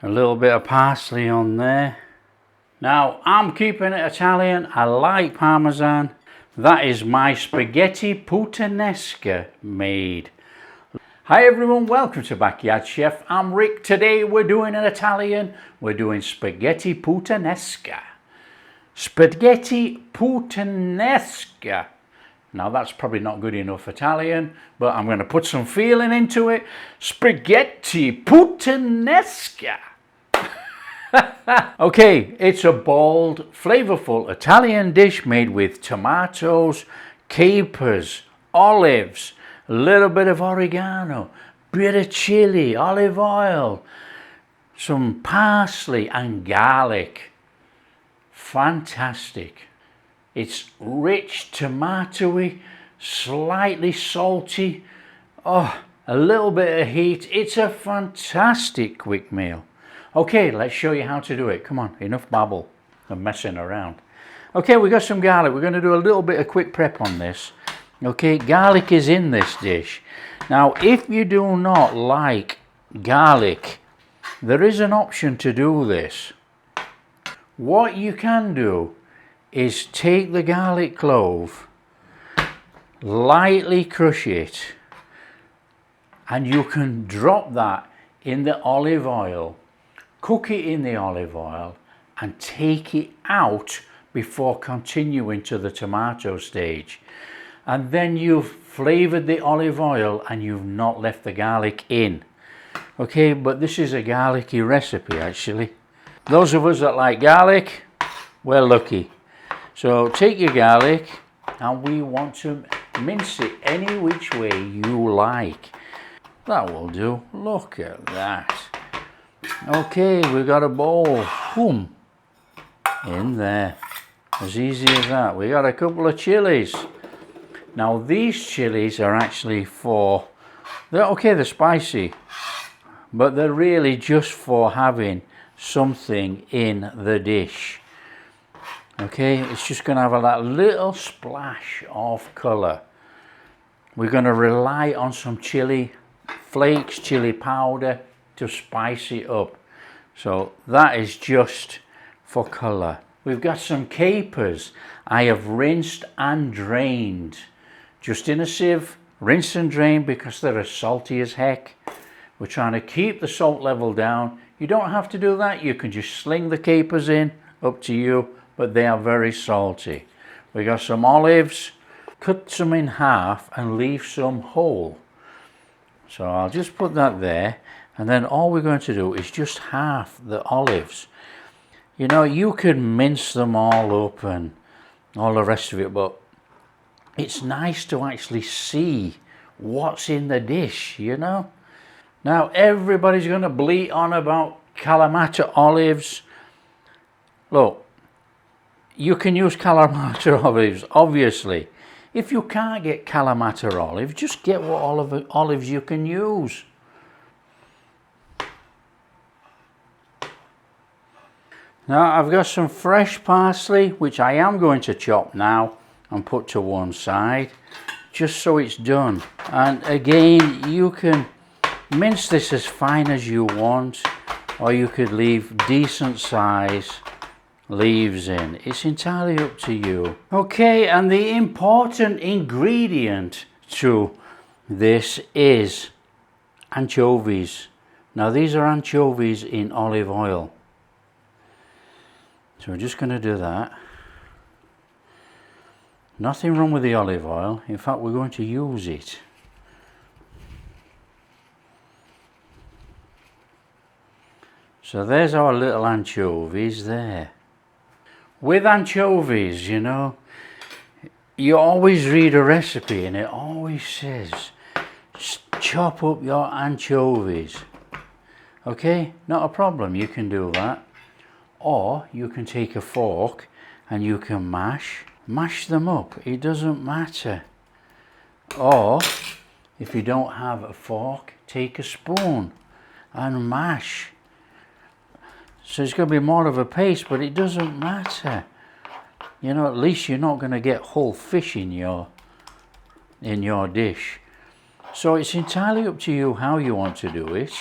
A little bit of parsley on there. Now I'm keeping it Italian. I like Parmesan. That is my spaghetti puttanesca made. Hi everyone, welcome to Backyard Chef. I'm Rick. Today we're doing an Italian. We're doing spaghetti puttanesca. Spaghetti puttanesca. Now that's probably not good enough Italian, but I'm going to put some feeling into it. Spaghetti puttanesca. Okay, it's a bold, flavorful Italian dish made with tomatoes, capers, olives, a little bit of oregano, bit of chili, olive oil, some parsley and garlic. Fantastic. It's rich, tomatoey, slightly salty, oh, a little bit of heat. It's a fantastic quick meal. Okay, let's show you how to do it. Come on, enough babble and messing around. Okay, we got some garlic. We're going to do a little bit of quick prep on this. Okay, garlic is in this dish. Now, if you do not like garlic, there is an option to do this. What you can do is take the garlic clove, lightly crush it, and you can drop that in the olive oil. Cook it in the olive oil and take it out before continuing to the tomato stage. And then you've flavored the olive oil and you've not left the garlic in. Okay, but this is a garlicky recipe actually. Those of us that like garlic, we're lucky. So take your garlic and we want to mince it any which way you like. That will do. Look at that. Okay, we've got a bowl. Boom. In there. As easy as that. We got a couple of chilies. Now these chilies are actually for, they're spicy, but they're really just for having something in the dish. Okay, it's just going to have that little splash of colour. We're going to rely on some chili flakes, chili powder to spice it up. So that is just for colour. We've got some capers. I have rinsed and drained. Just in a sieve, rinse and drain because they're as salty as heck. We're trying to keep the salt level down. You don't have to do that. You can just sling the capers in, up to you, but they are very salty. We got some olives. Cut some in half and leave some whole. So I'll just put that there. And then all we're going to do is just half the olives. You know, you could mince them all up and all the rest of it, but it's nice to actually see what's in the dish, you know. Now everybody's going to bleat on about Kalamata olives. Look, you can use Kalamata olives, obviously. If you can't get Kalamata olives, just get what olives you can use. Now I've got some fresh parsley, which I am going to chop now and put to one side, just so it's done. And again, you can mince this as fine as you want, or you could leave decent size leaves in. It's entirely up to you. Okay, and the important ingredient to this is anchovies. Now these are anchovies in olive oil. So we're just going to do that. Nothing wrong with the olive oil. In fact, we're going to use it. So there's our little anchovies there. With anchovies, you know, you always read a recipe and it always says, chop up your anchovies. Okay, not a problem, you can do that. Or you can take a fork and you can mash them up. It doesn't matter. Or if you don't have a fork, take a spoon and mash. So it's going to be more of a paste, but it doesn't matter. You know, at least you're not going to get whole fish in your dish. So it's entirely up to you how you want to do it.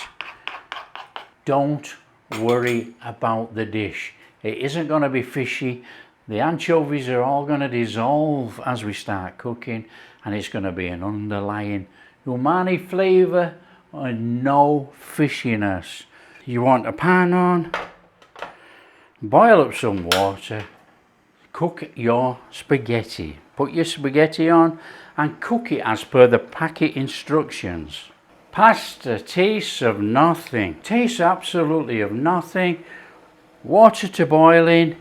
Don't worry about the dish. It isn't going to be fishy. The anchovies are all going to dissolve as we start cooking, and it's going to be an underlying umami flavour and no fishiness. You want a pan on, boil up some water, cook your spaghetti. Put your spaghetti on and cook it as per the packet instructions. Pasta tastes of nothing, tastes absolutely of nothing. Water to boiling,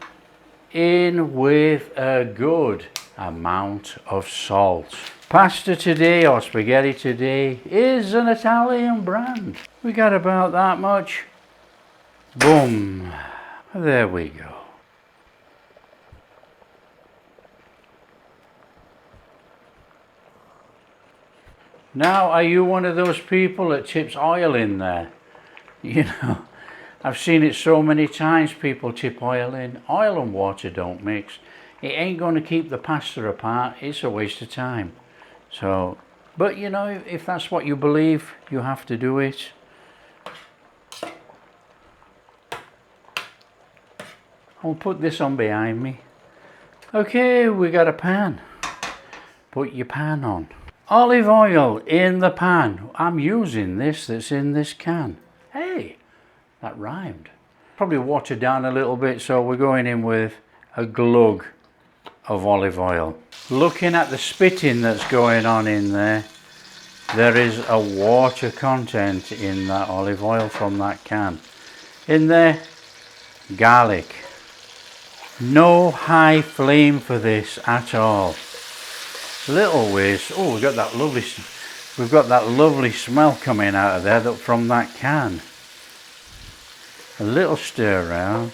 in with a good amount of salt. Pasta today, or spaghetti today, is an Italian brand. We got about that much. Boom. There we go. Now, are you one of those people that tips oil in there? You know, I've seen it so many times, people tip oil in. Oil and water don't mix. It ain't going to keep the pasta apart. It's a waste of time. So, but you know, if that's what you believe, you have to do it. I'll put this on behind me. Okay, we got a pan. Put your pan on. Olive oil in the pan. I'm using this that's in this can. Hey, that rhymed. Probably watered down a little bit, so we're going in with a glug of olive oil. Looking at the spitting that's going on in there, there is a water content in that olive oil from that can. In there, garlic. No high flame for this at all. Little whiz. Oh, we've got that lovely smell coming out of there from that can. A little stir around.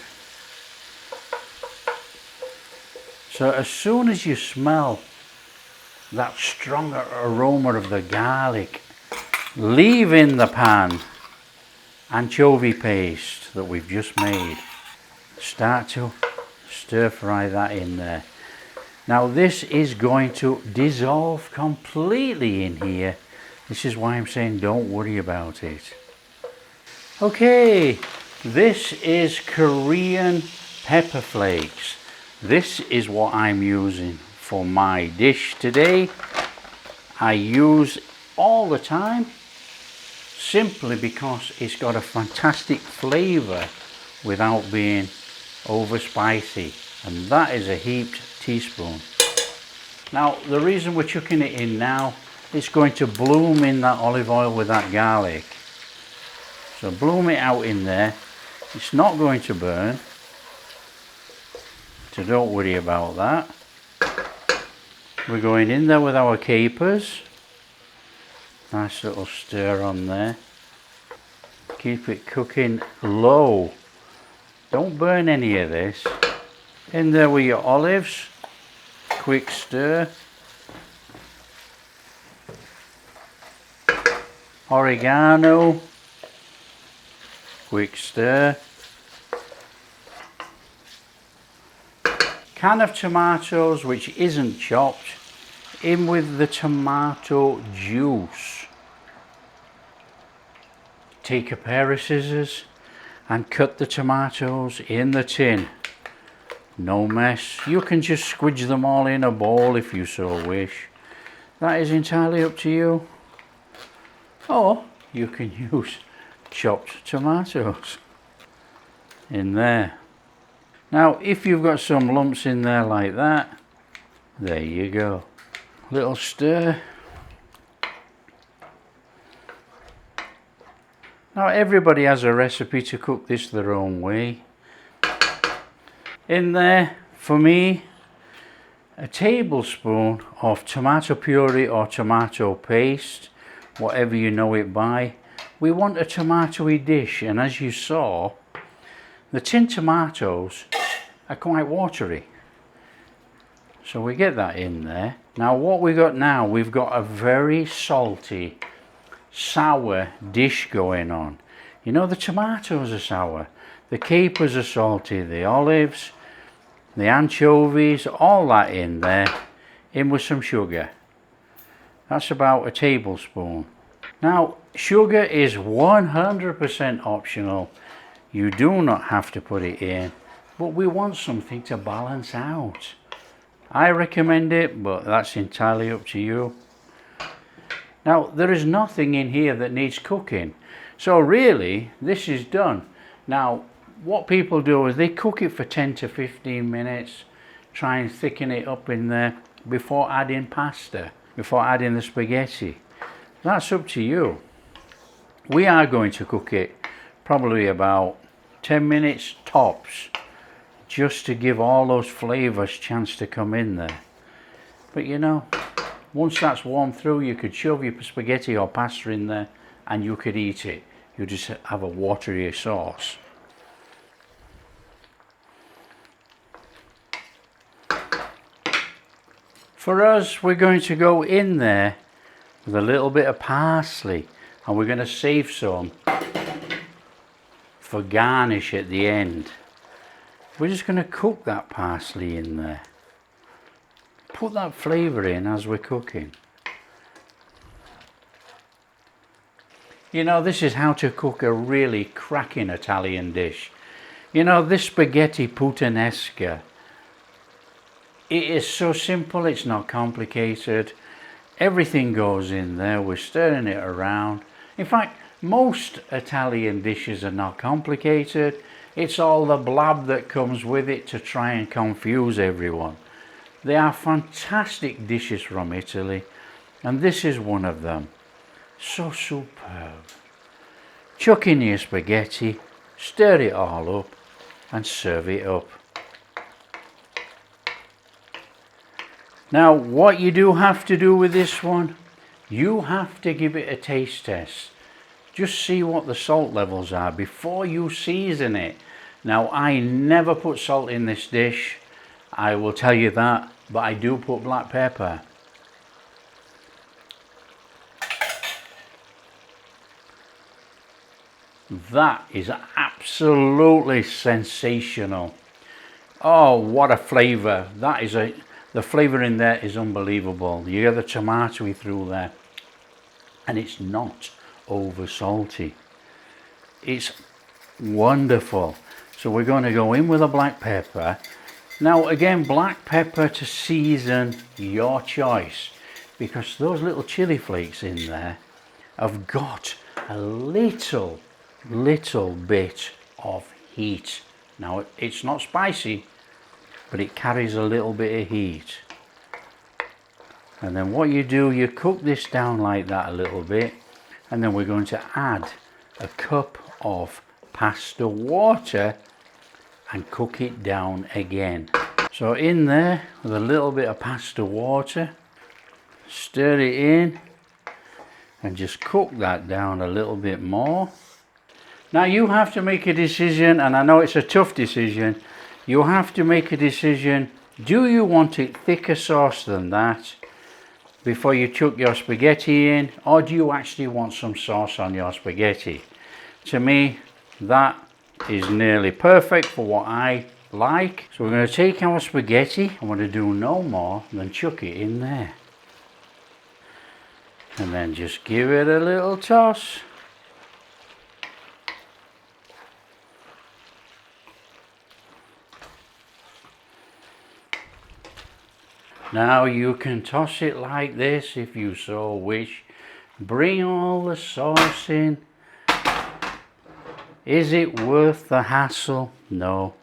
So as soon as you smell that stronger aroma of the garlic, leave in the pan anchovy paste that we've just made. Start to stir fry that in there. Now this is going to dissolve completely in here. This is why I'm saying don't worry about it. Okay, this is Korean pepper flakes. This is what I'm using for my dish today. I use all the time simply because it's got a fantastic flavour without being over spicy, and that is a heaped teaspoon. Now the reason we're chucking it in now, it's going to bloom in that olive oil with that garlic. So bloom it out in there. It's not going to burn, so don't worry about that. We're going in there with our capers. Nice little stir on there. Keep it cooking low. Don't burn any of this. In there with your olives. Quick stir. Oregano. Quick stir. Can of tomatoes which isn't chopped, in with the tomato juice. Take a pair of scissors and cut the tomatoes in the tin. No mess. You can just squidge them all in a bowl if you so wish. That is entirely up to you. Or you can use chopped tomatoes in there. Now if you've got some lumps in there like that, there you go. Little stir. Now everybody has a recipe to cook this their own way. In there, for me, a tablespoon of tomato puree or tomato paste, whatever you know it by. We want a tomatoey dish, and as you saw, the tinned tomatoes are quite watery. So we get that in there. Now what we got now, we've got a very salty, sour dish going on. You know, the tomatoes are sour, the capers are salty, the olives, the anchovies, all that in there, in with some sugar. That's about a tablespoon. Now sugar is 100% optional. You do not have to put it in, but we want something to balance out. I recommend it, but that's entirely up to you. Now, there is nothing in here that needs cooking. So really, this is done. Now, what people do is they cook it for 10 to 15 minutes, try and thicken it up in there before adding pasta, before adding the spaghetti. That's up to you. We are going to cook it probably about 10 minutes tops, just to give all those flavors a chance to come in there. But you know, once that's warmed through, you could shove your spaghetti or pasta in there and you could eat it. You just have a watery sauce. For us, we're going to go in there with a little bit of parsley, and we're going to save some for garnish at the end. We're just going to cook that parsley in there. Put that flavour in as we're cooking. You know, this is how to cook a really cracking Italian dish. You know, this spaghetti puttanesca, it is so simple, it's not complicated. Everything goes in there, we're stirring it around. In fact, most Italian dishes are not complicated. It's all the blab that comes with it to try and confuse everyone. They are fantastic dishes from Italy, and this is one of them. So superb. Chuck in your spaghetti, stir it all up, and serve it up. Now, what you do have to do with this one, you have to give it a taste test. Just see what the salt levels are before you season it. Now, I never put salt in this dish, I will tell you that, but I do put black pepper. That is absolutely sensational. Oh, what a flavour. That is the flavour in there is unbelievable. You get the tomato through there, and it's not over salty. It's wonderful. So we're going to go in with a black pepper. Now again, black pepper to season your choice, because those little chili flakes in there have got a little bit of heat. Now it's not spicy, but it carries a little bit of heat. And then what you do, you cook this down like that a little bit, and then we're going to add a cup of pasta water and cook it down again. So in there with a little bit of pasta water, stir it in and just cook that down a little bit more. Now you have to make a decision, and I know it's a tough decision. You have to make a decision. Do you want it thicker sauce than that before you chuck your spaghetti in, or do you actually want some sauce on your spaghetti? To me, that is nearly perfect for what I like. So we're going to take our spaghetti, and we're going to do no more than chuck it in there. And then just give it a little toss. Now you can toss it like this if you so wish. Bring all the sauce in. Is it worth the hassle? No.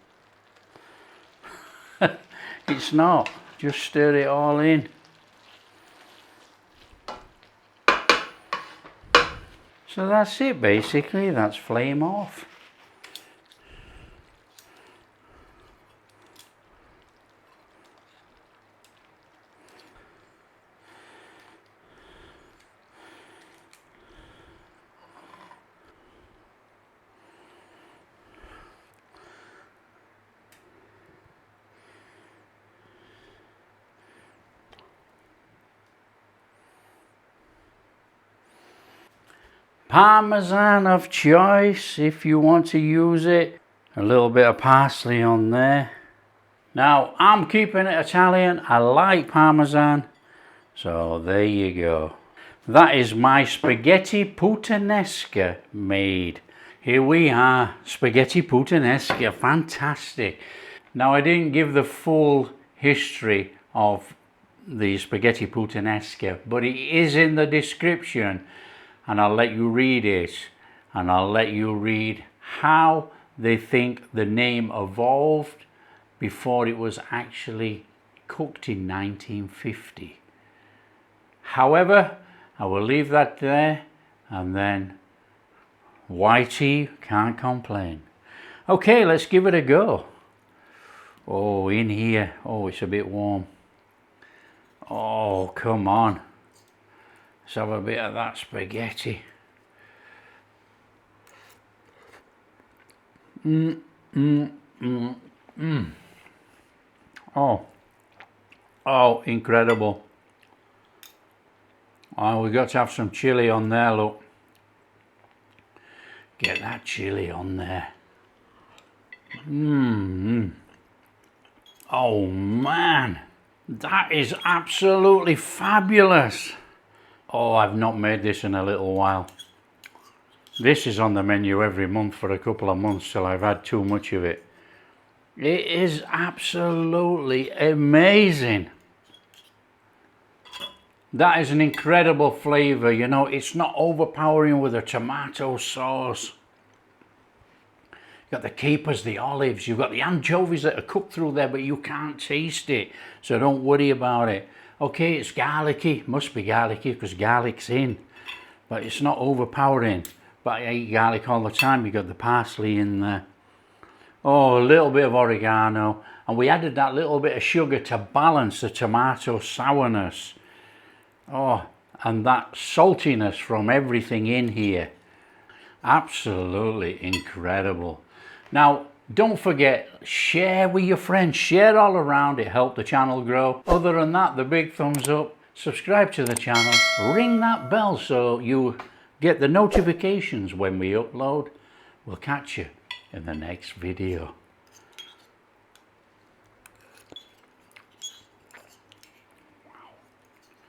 It's not. Just stir it all in. So that's it basically. That's flame off. Parmesan of choice if you want to use it. A little bit of parsley on there. Now I'm keeping it Italian. I like Parmesan. So there you go. That is my spaghetti puttanesca made. Here we are, spaghetti puttanesca, fantastic. Now I didn't give the full history of the spaghetti puttanesca, but it is in the description, and I'll let you read it, and I'll let you read how they think the name evolved before it was actually cooked in 1950. However, I will leave that there, and then Whitey can't complain. Okay, let's give it a go. Oh, in here, oh, it's a bit warm. Oh, come on. Let's have a bit of that spaghetti. Oh, incredible. Oh, we've got to have some chili on there, look. Get that chili on there. Oh man, that is absolutely fabulous. Oh, I've not made this in a little while. This is on the menu every month for a couple of months till I've had too much of it. It is absolutely amazing. That is an incredible flavour, you know, it's not overpowering with a tomato sauce. You've got the capers, the olives, you've got the anchovies that are cooked through there, but you can't taste it, so don't worry about it. Okay, it's garlicky, must be garlicky because garlic's in, but it's not overpowering. But I eat garlic all the time. You've got the parsley in there. Oh, a little bit of oregano, and we added that little bit of sugar to balance the tomato sourness. Oh, and that saltiness from everything in here. Absolutely incredible. Now, don't forget, share with your friends, share all around, it helps the channel grow. Other than that, the big thumbs up, subscribe to the channel, ring that bell so you get the notifications when we upload. We'll catch you in the next video.